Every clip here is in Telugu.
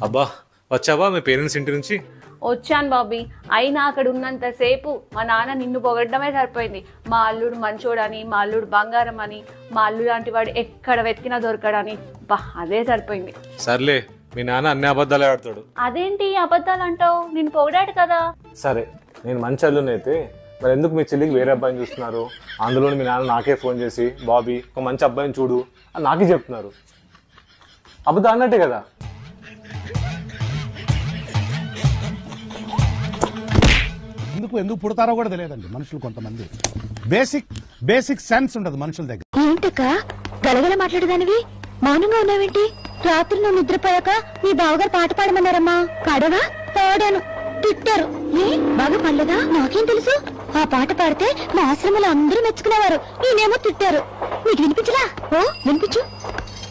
అబ్బా వచ్చావా మీ పేరెంట్స్ ఇంటి నుంచి? వచ్చాను బాబీ. అయినా అక్కడ ఉన్నంతసేపు మా నాన్న నిన్ను పొగడమే సరిపోయింది. మా అల్లుడు మంచోడని, మా అల్లుడు బంగారం అని, మా అల్లుడు లాంటి వాడు ఎక్కడ వెతికినా దొరకడని. బా అదే సరిపోయింది. సర్లే, మీ నాన్న అన్ని అబద్ధాలే ఆడతాడు. అదేంటి అబద్ధాలు అంటావు? నిన్ను పొగిడాడు కదా. సరే, నేను మంచి అల్లునైతే మరి ఎందుకు మీ చెల్లికి వేరే అబ్బాయిని చూస్తున్నారు? అందులో మీ నాన్న నాకే ఫోన్ చేసి బాబీ ఒక మంచి అబ్బాయిని చూడు అని నాకే చెప్తున్నారు. అబద్ధం అన్నట్టే కదా. ఎందుకు పుడతారో కూడా తెలియదండి మనుషులు. కొంతమంది బేసిక్ సెన్స్ ఉండదు మనుషుల దగ్గర. ఏంటక్క గలగల మాట్లాడేదానివి? మౌనంగా ఉన్నావేంటి? రాత్రి నువ్వు నిద్రపోయాక మీ బావగారు పాట పాడమన్నారమ్మా. పాడవా? పాడాను. తిట్టారు. ఏ బాగా పడలేదా? నాకేం తెలుసు. ఆ పాట పాడితే మా ఆశ్రమంలో అందరూ మెచ్చుకునేవారు. నేనేమో తిట్టారు. నీకు వినిపించలా? ఓ వినిపించు.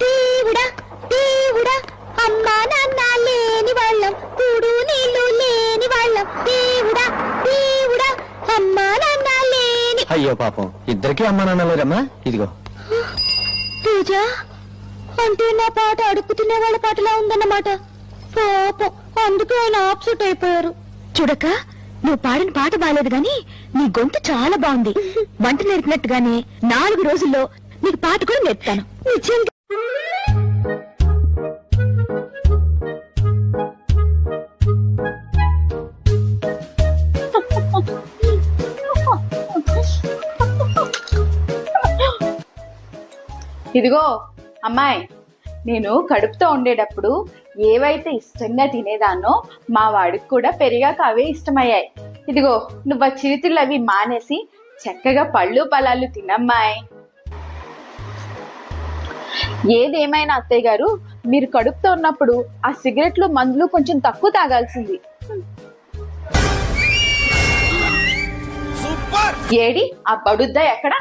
దేవుడా దేవుడా అమ్మా నాన్న లేని వాళ్ళం, కూడు నీళ్లు లేని వాళ్ళం, దేవుడా దేవుడా అమ్మా నాన్న లేని. అయ్యో పాపం, ఇద్దరికి అమ్మా నాన్న లేరమ్మా. ఇదిగో పూజా అంటే నా పాట అడుక్కుతున్న వాళ్ళ పాటలా ఉందన్నమాట. పాపం అందుకే ఆయన ఆప్సెట్ అయిపోయారు. చూడక నువ్వు పాడిన పాట బాలేదు గాని నీ గొంతు చాలా బాగుంది. వంట నేర్పినట్టుగానే 4 రోజుల్లో నీకు పాట కూడా నేర్పుతాను. నిజంగా ఇదిగో అమ్మాయి, నేను కడుపుతో ఉండేటప్పుడు ఏవైతే ఇష్టంగా తినేదాన్నో మా వాడికి కూడా పెరిగాక అవే ఇష్టమయ్యాయి. ఇదిగో నువ్వు ఆ చిరుతిళ్ళు అవి మానేసి చక్కగా పళ్ళు ఫలాలు తినమ్మాయి. ఏదేమైనా అత్తయ్య గారు, మీరు కడుపుతో ఉన్నప్పుడు ఆ సిగరెట్లు మందులు కొంచెం తక్కువ తాగాల్సింది. ఏడి ఆ బడుద్దా ఎక్కడ?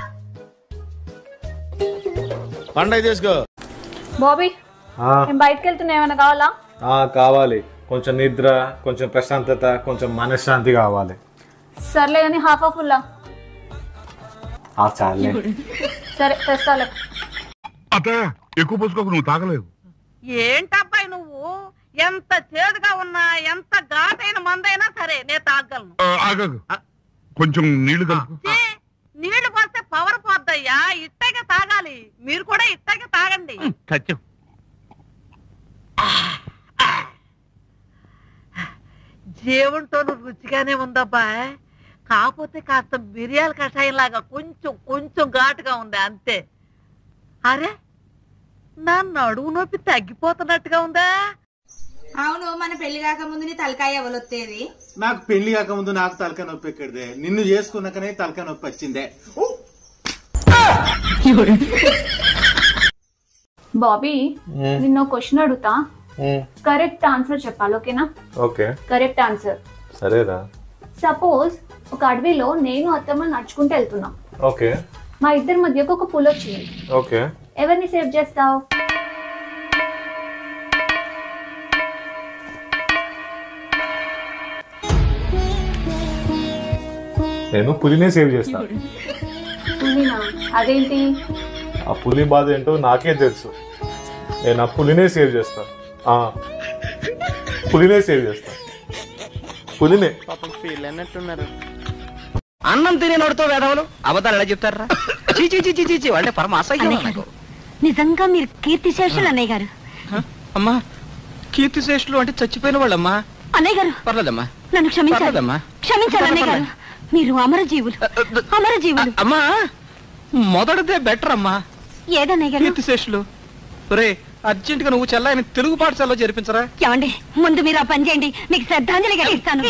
బాబీ బయటకు వెళ్తున్నా, ఏమైనా కావాలా? కావాలి. కొంచెం నిద్ర, కొంచెం ప్రశాంతత, కొంచెం మనశ్శాంతి కావాలి. సర్లే కానీ హాఫ్ ఫుల్లా? చాలే. సరే తెస్తాలే. ఎక్కువ పోసుకోకు, నువ్వు తాగలేవు. ఏంటబ్బాయి నువ్వు? ఎంత చేదుగా ఉన్నా, ఎంత ఘాటైన మందైనా సరే నేను తాగలను. కొంచెం నీళ్లు నీళ్లు పోస్తే పవర్ పోద్దయ్యా. ఇట్టగా తాగాలి. మీరు కూడా ఇట్టగా తాగండి. జీవంతో రుచిగానే ఉందబ్బా. కాకపోతే కాస్త మిరియాల కషాయం లాగా కొంచెం ఘాటుగా ఉంది అంతే. అరే నా నడువు నొప్పి తగ్గిపోతున్నట్టుగా ఉందా? అవును, మన పెళ్లి కాక ముందు నీ తలకాయ ఎవరొత్తేది? నాకు పెళ్లి కాక ముందు నాకు తలకాయ నొప్పి ఎక్కడిదే, నిన్ను చేసుకున్నాకనే తలకాయ నొప్పి వచ్చిందే. బాబీ నిన్న క్వశ్చన్ అడుగుతా, కరెక్ట్ ఆన్సర్ చెప్పాలి. ఓకేనా? Okay, correct answer. సరేరా. సపోజ్ ఒక అడవిలో నేను అత్తమ్మ నడుచుకుంటూ వెళ్తున్నా. ఓకే. మా ఇద్దరి మధ్యకు ఒక పులి వచ్చింది. ఓకే. ఎవరిని సేవ్ చేస్తావు? నేను పులినే సేవ్ చేస్తా. పులినా? అదేంటి? ఆ పులి బాధ ఏంటో నాకే తెలుసు. నేను ఆ పులినే సేవ్ చేస్తా. పులినే సేవ్ చేస్తా. పులినే. అన్నం తినేనోడితో వేదవులు అబద్ధాలు ఎలా చెప్తారా? చీచి అంటే పరమ అసహ్యం. నిజంగా మీరు కీర్తిశేషులు అన్నయ్య గారు. అమ్మా, కీర్తిశేషులు అంటే చచ్చిపోయిన వాళ్ళమ్మా. అన్నయ్య గారు పర్లేదమ్మా, నన్ను క్షమించాలి. క్షమించాలి అన్నయ్య గారు. మీరు అమరజీవులు. అమ్మా మొదటిదే బెటర్ అమ్మా. ఏదన్నయ్య గారు? కీర్తిశేషులు. రే అర్జెంట్ గా నువ్వు చెల్లాయని తెలుగు పాఠశాలలో చేర్పించరా? ఏమండి, ముందు మీరు ఆ పని చేయండి, మీకు శ్రద్ధాంజలిగా ఇస్తాను.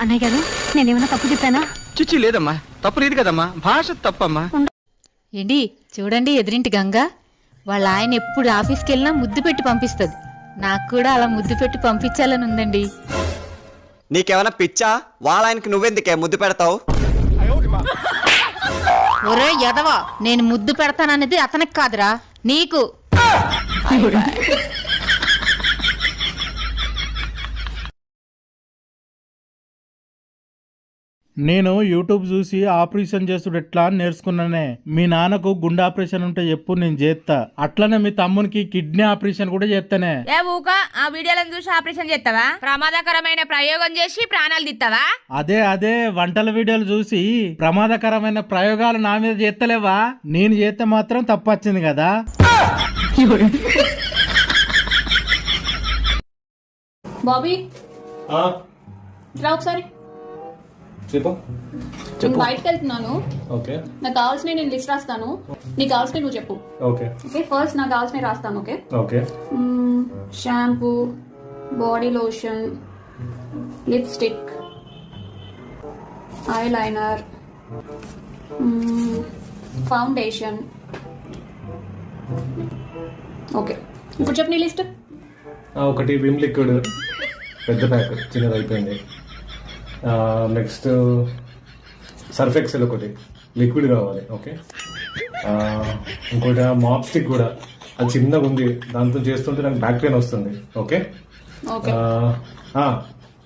అన్నయ్య గారు, నేనేమన్నా తప్పు చెప్పానా? చిచ్చి లేదమ్మా, తప్పు లేదు కదమ్మా, భాష తప్పమ్మా. ఏంటి చూడండి, ఎదురింటి గంగా వాళ్ళ ఆయన ఎప్పుడు ఆఫీస్కి వెళ్ళినా ముద్దు పెట్టి పంపిస్తుంది. నాకు కూడా అలా ముద్దు పెట్టి పంపించాలని ఉందండి. నీకేమైనా పిచ్చా? వాళ్ళ ఆయనకి నువ్వెందుకే ముద్దు పెడతావు? ఒరే ఎదవా, నేను ముద్దు పెడతాననేది అతనికి కాదురా, నీకు. నేను యూట్యూబ్ చూసి ఆపరేషన్ చేసుడు ఎట్లా అని నేర్చుకున్నానే. మీ నాన్నకు గుండె ఆపరేషన్ ఉంటే చెప్పు, నేను చేస్తా. అట్లనే మీ తమ్మునికి కిడ్నీ ఆపరేషన్ కూడా చేస్తానే. ఏ ఊక ఆ వీడియోలను చూసి ఆపరేషన్ చేస్తావా? ప్రమాదకరమైన ప్రయోగం చేసి ప్రాణాలు తీస్తావా? అదే వంటల వీడియోలు చూసి ప్రమాదకరమైన ప్రయోగాలు నా మీద చేస్తలేవా? నేను చేస్తే మాత్రం తప్పొచ్చింది కదా. బాబీ రా ఒకసారి. నేను బయటకు వెళ్తున్నాను. నాకు కావాల్సిన నేను లిస్ట్ రాస్తాను, నీకు కావాల్సిన నువ్వు చెప్పు. ఓకే ఫస్ట్ నాకు కావాల్సిన రాస్తాను. Okay shampoo, body lotion, lipstick, eye liner, foundation. Okay ఇప్పుడు చెప్పు నీ లిస్ట్. ఒకటి విమ్ లిక్విడ్ పెద్ద ప్యాక్, చిన్నది అయిపోయింది. నెక్స్ట్ సర్ఫ్ ఎక్సెల్ ఒకటి లిక్విడ్ కావాలి. ఓకే ఇంకోటి మాప్ స్టిక్ కూడా, అది చిన్నగా ఉంది, దాంతో చేస్తుంటే నాకు బ్యాక్ పెయిన్ వస్తుంది. ఓకే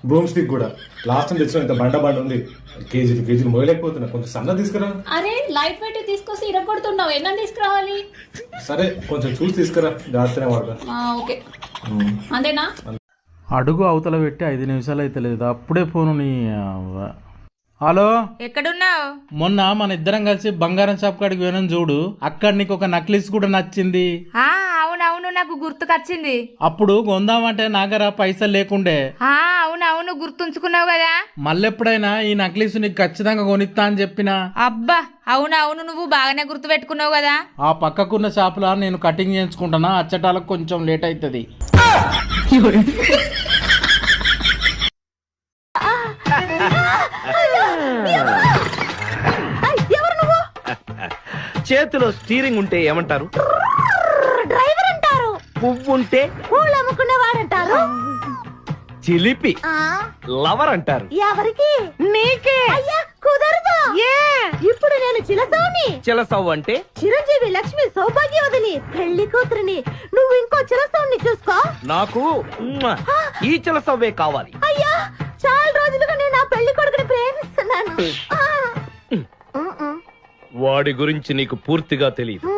బ్రూమ్ స్టిక్ కూడా లాస్ట్ టైం తెచ్చిన ఇంత బండ ఉంది, కేజీలు మోయలేకపోతున్నా, కొంచెం సన్న తీసుకురా. అరే లైట్ వెయిట్ తీసుకొస్తే ఇరగొడుతున్నావు, ఎన్న తీసుకురావాలి? సరే కొంచెం చూసి తీసుకురా, జాగ్రత్తనే వాడదా. ఓకే అంతేనా? అడుగు అవతల పెట్టి 5 నిమిషాలు అయితే లేదు, అప్పుడే ఫోను. నీ హలో, ఎక్కడున్నావు? మొన్న మన ఇద్దరం కలిసి బంగారం షాప్ కాడికి పోయినాం చూడు, అక్కడ నీకు ఒక నక్లీస్ కూడా నచ్చింది. అవునవును, నాకు గుర్తుకొచ్చింది. అప్పుడు కొందామంటే నాగరా పైసలు లేకుండే. అవునవును గుర్తుంచుకున్నావు కదా. మళ్ళెప్పుడైనా ఈ నక్లీస్ నీకు ఖచ్చితంగా కొనిస్తా అని చెప్పిన. అబ్బా అవునవును, నువ్వు బాగానే గుర్తు పెట్టుకున్నావు కదా. ఆ పక్కకున్న షాపులో నేను కటింగ్ చేయించుకుంటున్నా, అచ్చటాలకు కొంచెం లేట్ అవుతుంది. చేతిలో స్టీరింగ్ ఉంటే ఏమంటారు? డ్రైవర్ అంటారు. పువ్వు ఉంటే పూలు అమ్ముకునేవాడంటారు. చిలిపి లవర్ అంటారు. ఎవరికి? నీకే. అయ్యా కుదరదు. ఇప్పుడు నేను చిలసౌని. చిలసౌ అంటే చిరంజీవి లక్ష్మి సౌభాగ్యవతిని, పెళ్లి కూతురిని. నువ్వు ఇంకో చిలసౌని చూసుకో. నాకు ఈ చిలసవ్వే కావాలి. అయ్యా చాలా రోజులుగా నేను ఆ పెళ్లి కొడుకుని ప్రేమిస్తున్నాను. వాడి గురించి నీకు పూర్తిగా తెలియదు.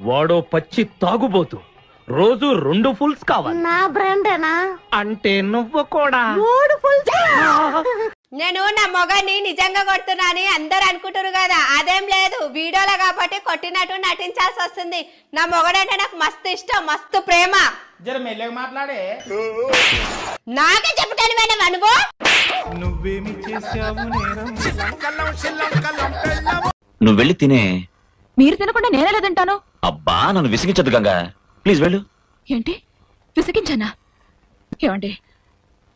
వాడో పచ్చి తాగుబోతు, రోజు 2 ఫుల్స్ కావాలి. నా బ్రాండేనా? అంటే నువ్వు కూడా 3 ఫుల్స్. నేను నా మొగని నిజంగా కొడుతున్నాని అందరు అనుకుంటారు కదా, అదేం లేదు. వీడియోలో కాబట్టి కొట్టినట్టు నటించాల్సి వస్తుంది. నా మొగడంటే నాకు మస్తు ఇష్టం, మస్తు ప్రేమ. జర మెల్లగా మాట్లాడే. నాకే చెప్పుతాను మేడం అనుభవ. నువ్వేమి చేసావు నేరం? నువ్వు వెళ్ళి తినే. మీరు తినకుండా నేనేలా తింటాను? అబ్బా నన్ను విసిగించద్దు గంగా, ప్లీజ్ వెళ్ళు. ఏంటి విసిగించానా? ఏమండి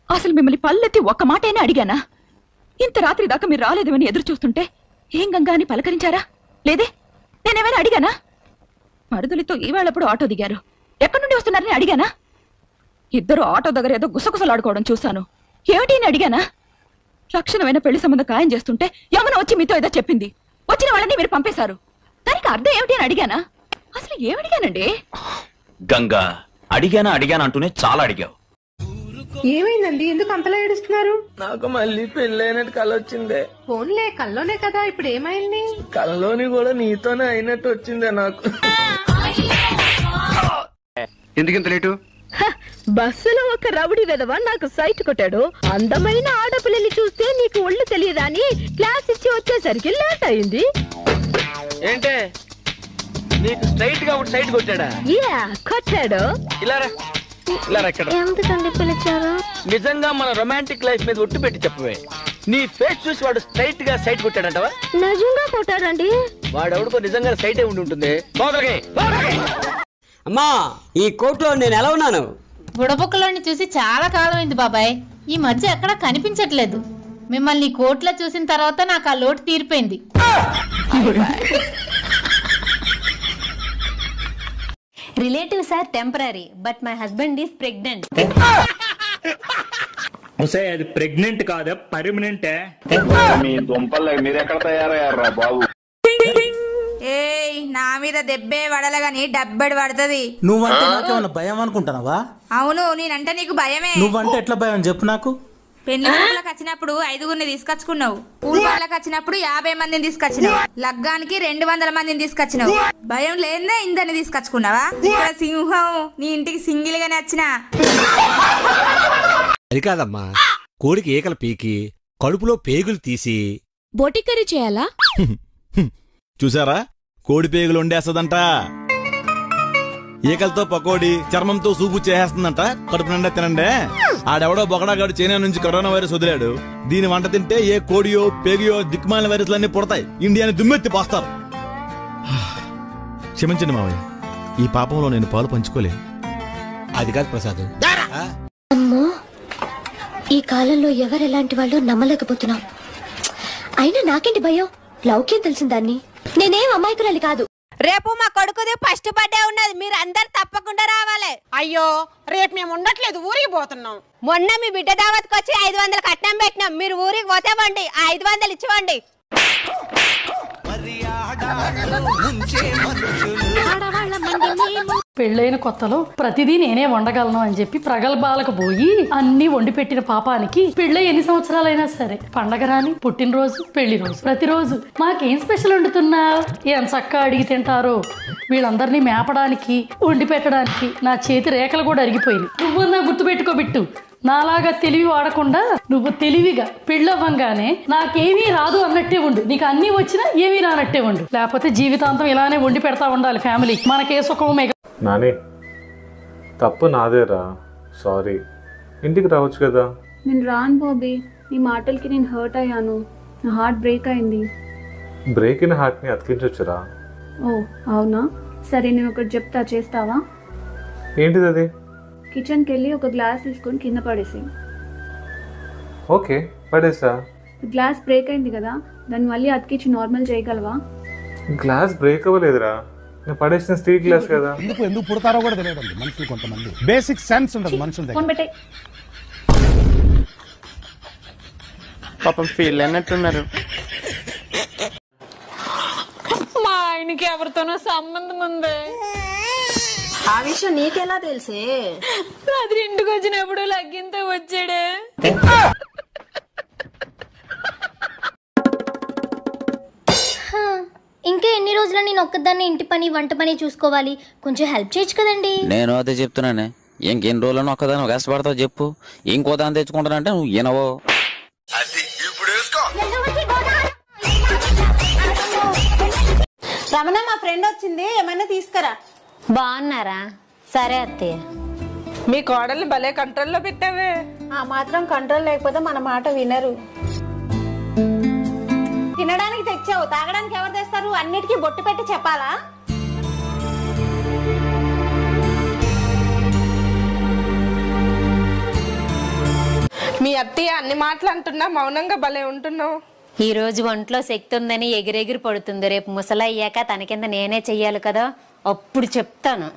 అసలు మిమ్మల్ని పల్లెత్తి ఒక్క మాట అయినా అడిగానా? ఇంత రాత్రి దాకా మీరు రాలేదేమని ఎదురు చూస్తుంటే ఏం గంగా అని పలకరించారా? లేదే, నేనేమైనా అడిగానా? మరుదులతో ఈవేళప్పుడు ఆటో దిగారు, ఎక్కడి నుండి వస్తున్నారని అడిగానా? ఇద్దరు ఆటో దగ్గర ఏదో గుసగుసలాడుకోవడం చూశాను, ఏమిటి అని అడిగానా? లక్షణమైన పెళ్లి సంబంధం ఖాయం చేస్తుంటే యమున వచ్చి మీతో ఏదో చెప్పింది, వచ్చిన వాళ్ళని మీరు పంపేశారు. దానికి అర్థం ఏమిటి అని అడిగానా? అసలు ఏమడిగానండి? గంగా అడిగానా అంటూనే చాలా అడిగావు. ఏమైందండి, ఎందుకు అంతలా ఏడుస్తున్నారు? నాకు మళ్ళీ పెళ్ళైనట్టు కళ వచ్చిందే. ఫోన్లే కల్లోనే కదా, ఇప్పుడు ఏమైంది? కళ్ళలోని కూడా నీతోనే అయినట్టు వచ్చిందే నాకు. ఎందుకింత లేటు? బస్సులో ఒక రౌడీ వెధవ నాకు సైట్ కొట్టాడు. అందమైన ఆడపిల్లని చూస్తే నీకు ఒళ్ళు తెలియదా అని క్లాస్ ఇచ్చి వచ్చేసరికి లేట్ అయింది. ఏంటే నీకు స్ట్రైట్ గా సైట్ కొట్టాడా? కొట్టాడు. ఇలా ఎక్కడ? ఎందుకండి పిలిచారు? నిజంగా మన రొమాంటిక్ లైఫ్ మీద ఒట్టు పెట్టి చెప్పవే, నీ ఫేస్ చూసి వాడు స్ట్రైట్ గా సైట్ కొట్టాడంటవా? నిజంగా కొట్టాడండి. వాడెవడికో నిజంగా సైటే ఉండి ఉంటుంది. అమ్మా ఈ కోర్టులో నేను ఎలా ఉన్నాను? బుడబుక్కలోని చూసి చాలా కాలం అయింది బాబాయ్, ఈ మధ్య ఎక్కడా కనిపించట్లేదు. మిమ్మల్ని కోర్టులో చూసిన తర్వాత నాకు ఆ లోటు తీరిపోయింది. Relatives are temporary, but my husband is pregnant. అది ప్రెగ్నెంట్ కాదా, పర్మనెంట్? మీ దుంపలు మీరు ఎక్కడ తయారయ్యారా బాబు? ఏయ్ నా మీద దెబ్బే వడలగాని డబ్బెడు పడుతుంది. నువ్వంటే నాకేమన్నా భయం అనుకుంటున్నావా? అవును, నేనంటే నీకు భయమే. నువ్వంటే ఎట్లా భయం చెప్పు నాకు. పెళ్లి చూపులకు వచ్చినప్పుడు 5గురిని తీసుకొచ్చుకున్నావు. పూల పాటలకు వచ్చినప్పుడు 50 మందిని తీసుకొచ్చినావు. లగ్గానికి 200 మందిని తీసుకొచ్చినావు. భయం లేదే ఇందని తీసుకొచ్చుకున్నావా? ఇక్కడ సింహం నీ ఇంటికి సింగిల్ గానే వచ్చినా. అది కాదమ్మా, కోడికి ఏకలు పీకి కడుపులో పేగులు తీసి బోటి కర్రీ చేయాలా? చూసారా, కోడి పేగులు వండేస్తదంట. ఈకలతో పకోడి, చర్మంతో సూపు చేసేస్తుందంట. కడుపు నిండా తినండి. ఆడెవడో బొగడాగాడు చైనా నుంచి కరోనా వైరస్ వదిలాడు. దీని వంట తింటే ఏ కోడియో పేగియో దిక్కుమాలిన వైరస్లన్నీ పుడతాయి. ఇండియాని దుమ్మెత్తి పోస్తారు. క్షమించండి మావయ్య, ఈ పాపంలో నేను పాలు పంచుకోలే. అది కాదు ప్రసాద్. అమ్మో, ఈ కాలంలో ఎవరెలాంటి వాళ్ళు నమ్మలేకపోతున్నాం. అయినా నాకేంటి భయం? లౌక్యం తెలిసిన దాన్ని. నేనేం అమాయకురాలి కాదు. రేపు మా కొడుకుది ఫస్ట్ బర్త్డే ఉన్నది, మీరు అందరు తప్పకుండా రావాలి. అయ్యో, రేపు మేము ఉండట్లేదు, ఊరికి పోతున్నాం. మొన్న మీ బిడ్డ దావత్కి వచ్చి 500 కట్నం పెట్టినాం. మీరు ఊరికి పోతేవండి, ఆ 500 ఇచ్చివ్వండి. పెళ్ళైన కొత్తలో ప్రతిదీ నేనే వండగలను అని చెప్పి ప్రగల్భాలకు పోయి అన్ని వండి పెట్టిన పాపానికి పెళ్ళై ఎన్ని సంవత్సరాలైనా సరే పండగ రాని, పుట్టినరోజు, పెళ్లి రోజు, ప్రతిరోజు మాకేం స్పెషల్ వండుతున్నావు, ఏం చక్కగా అడిగి తింటారో. వీళ్ళందరినీ మేపడానికి, వండి పెట్టడానికి నా చేతి రేఖలు కూడా అరిగిపోయింది. నువ్వన్నా గుర్తుపెట్టుకోబిట్టు, నాలాగా తెలివి వాడకుండా నువ్వు తెలివిగా పెళ్ళవ్వంగానే నాకేమీ రాదు అన్నట్టే ఉండు. నీకు అన్నీ వచ్చినా ఏమీ రానట్టే ఉండు. లేకపోతే జీవితాంతం ఇలానే వండి పెడతా ఉండాలి ఫ్యామిలీ. మనకే సుఖమే. నాని, తప్పు నాదేరా, సారీ. ఇంటికి రావచ్చు కదా. నేను రాను బాబీ, నీ మాటలకి నేను హర్ట్ అయ్యాను. నా హార్ట్ బ్రేక్ అయింది. బ్రేక్ అయిన హార్ట్ని అతికించొచ్చురా. ఓ అవునా, సరే నేను ఒకటి చెప్తా, చేస్తావా? ఏంటిది అది? కిచెన్కి వెళ్ళి ఒక గ్లాస్ తీసుకొని కింద పడేసి. ఓకే, పడేసా. గ్లాస్ బ్రేక్ అయింది కదా, దాన్ని మళ్ళీ అతికించి నార్మల్ చేయగలవా? గ్లాస్ బ్రేక్ అవ్వలేదురా, నేను పడేసిన స్టీల్ గ్లాస్ కదా. ఎందుకు పుడతారో కూడా తెలియదు మనుషులు, కొంతమంది బేసిక్ సెన్స్ ఉండదు మనుషుల దగ్గర. పాపం ఫీల్ అన్నట్టున్నారు. మా ఆయనకి ఎవరితోనో సంబంధం ఉంది. ఆ విషయం నీకెలా తెలిసే? రాత్రి ఇంటికి వచ్చినప్పుడు లగ్గింతో వచ్చాడే. ఇంకా ఎన్ని రోజులు నేను ఒక్కదాన్ని ఇంటి పని, వంట పని చూసుకోవాలి? కొంచెం హెల్ప్ చేయొచ్చు కదండి. నేను అదే చెప్తున్నానే, ఇంకెన్ని రోజులను ఒక్కదాన్ని కష్టపడతావు చెప్పు. ఇంకో దాన్ని తెచ్చుకుంటానంటే నువ్వు వినవో. రమణ, మా ఫ్రెండ్ వచ్చింది, ఏమైనా తీసుకురా. బాగున్నారా? సరే అత్తయ్య. మీ కోడల్ని భలే కంట్రోల్లో పెట్టావే. ఆ మాత్రం కంట్రోల్ లేకపోతే మన మాట వినరు. తినడానికి తెచ్చావు, తాగడానికి ఎవరు తెస్తారు? అన్నిటికీ బొట్టు పెట్టి చెప్పాలా? మీ అత్తయ్య అన్ని మాటలు అంటున్నా మౌనంగా భలే ఉంటున్నావు. ఈ రోజు ఒంట్లో శక్తి ఉందని ఎగిరెగిరి పడుతుంది. రేపు ముసలయ్యాక తన కింద నేనే చెయ్యాలి కదా, అప్పుడు చెప్తాను.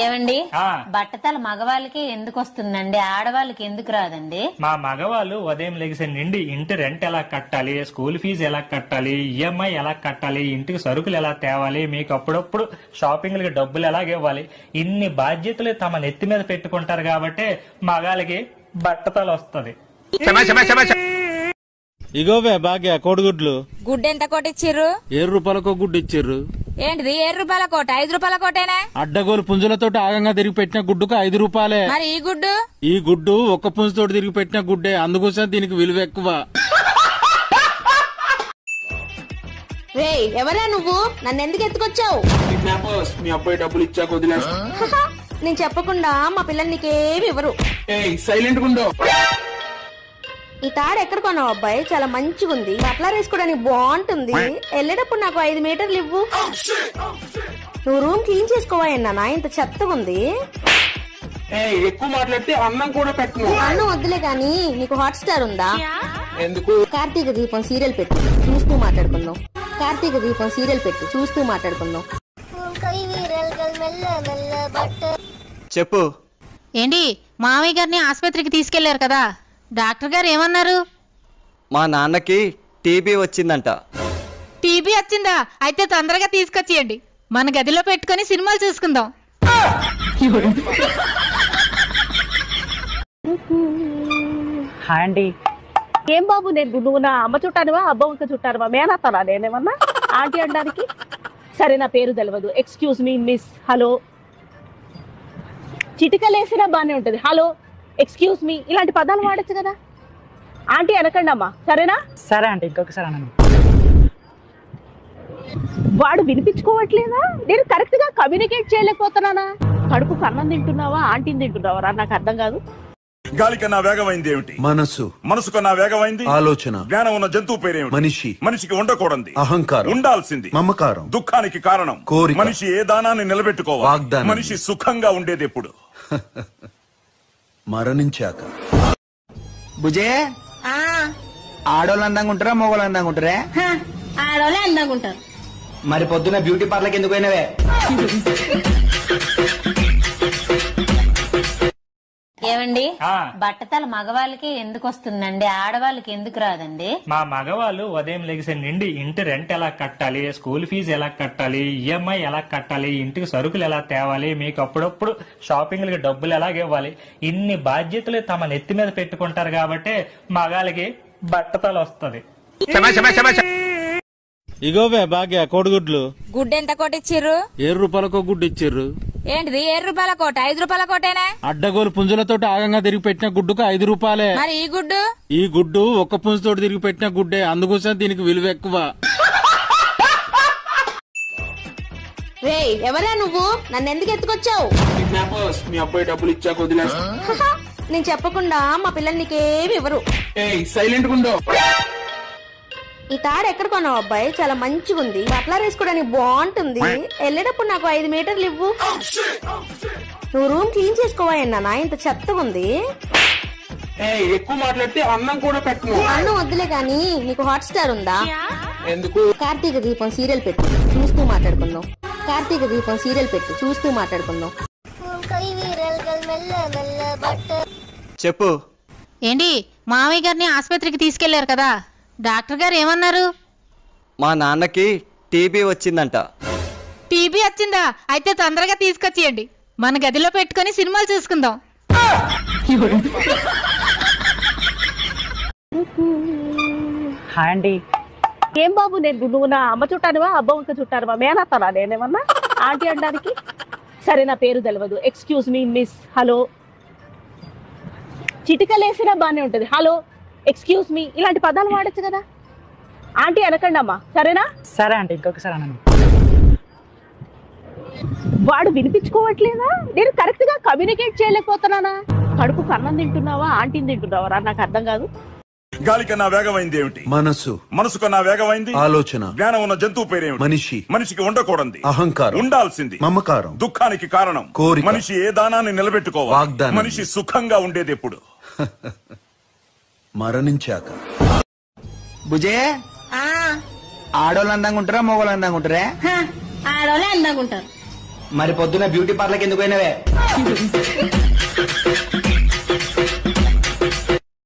ఏమండి, బట్టతల మగవాళ్ళకి ఎందుకు వస్తుందండి, ఆడవాళ్ళకి ఎందుకు రాదండి? మా మగవాళ్ళు ఉదయం లెగిసే నుండి ఇంటి రెంట్ ఎలా కట్టాలి, స్కూల్ ఫీజు ఎలా కట్టాలి, ఈఎంఐ ఎలా కట్టాలి, ఇంటికి సరుకులు ఎలా తేవాలి, మీకు అప్పుడప్పుడు షాపింగ్లకి డబ్బులు ఎలా ఇవ్వాలి, ఇన్ని బాధ్యతలు తమ నెత్తి మీద పెట్టుకుంటారు కాబట్టి మగాళ్ళకి బట్టతల వస్తుంది. ఇగోవే భాగ్య కోడిగుడ్లు. గుడ్డు ఎంత కొట్టిచ్చిర్రు? 7 రూపాయలకో గుడ్డు ఇచ్చిర్రు. ఏంటిది 7 రూపాయల కోట? 5 రూపాయల కోటేనా? అడ్డగోలు పుంజులతో ఆగంగా తిరిగి పెట్టిన గుడ్డుకు 5 రూపాయలే. మరి ఈ గుడ్డు? ఈ గుడ్డు ఒక్క పుంజుతో తిరిగి పెట్టిన గుడ్డే, అందుకోసం దీనికి విలువ ఎక్కువ. ఎవరా నువ్వు? నన్ను ఎందుకు ఎత్తుకొచ్చావు? మీ అబ్బాయి డబ్బులు ఇచ్చాక వదిలేస్తా. నేను చెప్పకుండా మా పిల్లలు నీకేమి ఇవ్వరు. సైలెంట్ గుండో. ఈ తాడు ఎక్కడ కొన్నావు అబ్బాయి? చాలా మంచిగా ఉంది, బట్టలు వేసుకోవడానికి బాగుంటుంది. వెళ్ళేటప్పుడు నాకు 5 మీటర్లు ఇవ్వు. నువ్వు రూమ్ క్లీన్ చేసుకోవాలన్నా, ఇంత చెత్తగా ఉంది. ఎక్కువ మాట్లాడితే అన్నం కూడా పెట్టను. అన్నం వద్దులే గాని నీకు హాట్ స్టార్ ఉందా? ఎందుకు? కార్తీక దీపం సీరియల్ పెట్టు, చూస్తూ మాట్లాడుకుందాం. కార్తీక దీపం సీరియల్ పెట్టు, చూస్తూ మాట్లాడుకుందాం. చెప్పు. ఏంటి, మామయ్య గారిని ఆసుపత్రికి తీసుకెళ్లారు కదా, డాక్టర్ గారు ఏమన్నారు? మా నాన్నకి టీబీ వచ్చిందంట. టీబీ వచ్చిందా? అయితే తొందరగా తీసుకొచ్చేయండి. మన గదిలో పెట్టుకొని సినిమాలు చూసుకుందాం. హాయ్ అండి. ఏం బాబు, నువ్వు నా అమ్మ చుట్టానువా అబ్బ వంక చుట్టానువా? మేనత్తానా నేనేమన్నా ఆంటీ అనడానికి? సరే, నా పేరు తెలియదు. Excuse me miss, hello. చిటికలేసినా బానే ఉంటది. హలో, ఎక్స్క్యూజ్ మీ, ఇలాంటి పదాలు వాడచ్చు కదా. ఆంటీ అనకండి అమ్మా, సరేనా? సరే ఆంటీ, ఇంకొకసారి అనండి. వాడు వినిపించుకోవట్లేదా? నేను కరెక్ట్ గా కమ్యూనికేట్ చేయలేకపోతున్నానా? కడుపు కన్నం తింటున్నావా ఆంటీని తింటున్నావా? నాకు అర్థం కాదు. గాలి కన్నా వేగమైంది ఏమిటి? మనసు. మనసు కన్నా వేగమైంది ఆలోచన. జ్ఞానం ఉన్న జంతువు పేరేమిటి? మనిషి. మనిషికి ఉండకూడదు అహంకారం, ఉండాల్సింది మమకారం. దుఃఖానికి కారణం కోరిక. మనిషి ఏ దానాన్ని నిలబెట్టుకోవాలి? వాగ్దానం. మనిషి సుఖంగా ఉండేది ఎప్పుడు? మరణించాక. బుజే, ఆడోళ్ళు అందంగా ఉంటారా మగోళ్ళు అందంగా ఉంటారా? ఆడోళ్ళే అందంగా ఉంటారు. మరి పొద్దున్న బ్యూటీ పార్లర్కి ఎందుకు పోయినవే? ఏమండి, బట్టతల మగవాళ్ళకి ఎందుకు వస్తుందండి, ఆడవాళ్ళకి ఎందుకు రాదండి? మా మగవాళ్ళు ఉదయం లెగిసే నుండి ఇంటి రెంట్ ఎలా కట్టాలి, స్కూల్ ఫీజు ఎలా కట్టాలి, ఈఎంఐ ఎలా కట్టాలి, ఇంటికి సరుకులు ఎలా తేవాలి, మీకు అప్పుడప్పుడు షాపింగ్లకి డబ్బులు ఎలా ఇవ్వాలి, ఇన్ని బాధ్యతలు తమ నెత్తి మీద పెట్టుకుంటారు కాబట్టి మగాళ్ళకి బట్టతల వస్తుంది. ఇగోవే భాగ్య కోడిగుడ్లు. గుడ్డు ఎంత కోటి ఇచ్చిర్రు? 7 రూపాయలకో గుడ్డు ఇచ్చిర్రు. ఏంటిది 7 రూపాయల కోట? 5 రూపాయల కోటేనా? అడ్డగోలు పుంజులతో ఆగంగా తిరిగి పెట్టిన గుడ్డుకు 5 రూపాయలే. మరి ఈ గుడ్డు? ఈ గుడ్డు ఒక్క పుంజుతో తిరిగి పెట్టిన గుడ్డే, అందుకోసం దీనికి విలువ ఎక్కువ. ఎవరా నువ్వు? నన్ను ఎందుకు ఎత్తుకొచ్చావు? మీ అబ్బాయి డబ్బులు ఇచ్చాక వదిలేస్తా. నేను చెప్పకుండా మా పిల్లలు నీకేమి ఇవ్వరు. సైలెంట్ గుండో. ఈ తాడు ఎక్కడ కొన్నావు అబ్బాయి? చాలా మంచిగా ఉంది, బట్టలు వేసుకోవడానికి బాగుంటుంది. వెళ్ళేటప్పుడు నాకు 5 మీటర్లు ఇవ్వు. నువ్వు రూమ్ క్లీన్ చేసుకోవాయన్నా, ఇంత చెత్తగా ఉంది. ఎక్కువ మాట్లాడితే అన్నం కూడా పెట్టను. అన్నం వద్దులే గానీ నీకు హాట్ స్టార్ ఉందా? ఎందుకు? కార్తీక దీపం సీరియల్ పెట్టు, చూస్తూ మాట్లాడుకుందాం. కార్తీక దీపం సీరియల్ పెట్టు, చూస్తూ మాట్లాడుకుందాం. చెప్పు. ఏంటి, మామయ్య గారిని ఆసుపత్రికి తీసుకెళ్లారు కదా, డాక్టర్ గారు ఏమన్నారు? మా నాన్నకి టీబీ వచ్చిందంట. టీబీ వచ్చిందా? అయితే తొందరగా తీసుకొచ్చేయండి, మన గదిలో పెట్టుకొని సినిమాలు చూసుకుందాం. హాయ్ అండి. ఏం బాబు, నువ్వు నా అమ్మ చుట్టానువా అబ్బ వంక చుట్టానువా? మేనత్తానా నేనేమన్నా ఆంటీ అనడానికి? సరే, నా పేరు తెలియదు. Excuse me miss, hello. చిటికలేసినా బానే ఉంటది. హలో, ఎక్స్క్యూజ్ మీ, ఇలాంటి పదాలు వాడచ్చు కదా. ఆంటీ అనకండి అమ్మా, సరేనా? సరే ఆంటీ, ఇంకొకసారి అనండి. వాడు వినిపించుకోవట్లేదా? నేను కరెక్ట్ గా కమ్యూనికేట్ చేయలేకపోతున్నానా? కడుపు కన్నం తింటున్నావా ఆంటీని తింటున్నావా? నాకు అర్థం కాదు. గాలి కన్నా వేగమైంది ఏమిటి? మనసు. మనసు కన్నా వేగమైంది ఆలోచన. జ్ఞానం ఉన్న జంతువు పేరేమిటి? మనిషి. మనిషికి ఉండకూడదు అహంకారం, ఉండాల్సింది మమకారం. దుఃఖానికి కారణం కోరిక. మనిషి ఏ దానాన్ని నిలబెట్టుకోవాలి? వాగ్దానం. మనిషి సుఖంగా ఉండేది ఎప్పుడు? మరణించాక. బుజే, ఆడోళ్ళు అందంగా ఉంటారా మగోళ్ళు అందంగా ఉంటారా? ఆడోళ్ళే అందంగా ఉంటారు. మరి పొద్దున్న బ్యూటీ పార్లర్కి ఎందుకు పోయినవే?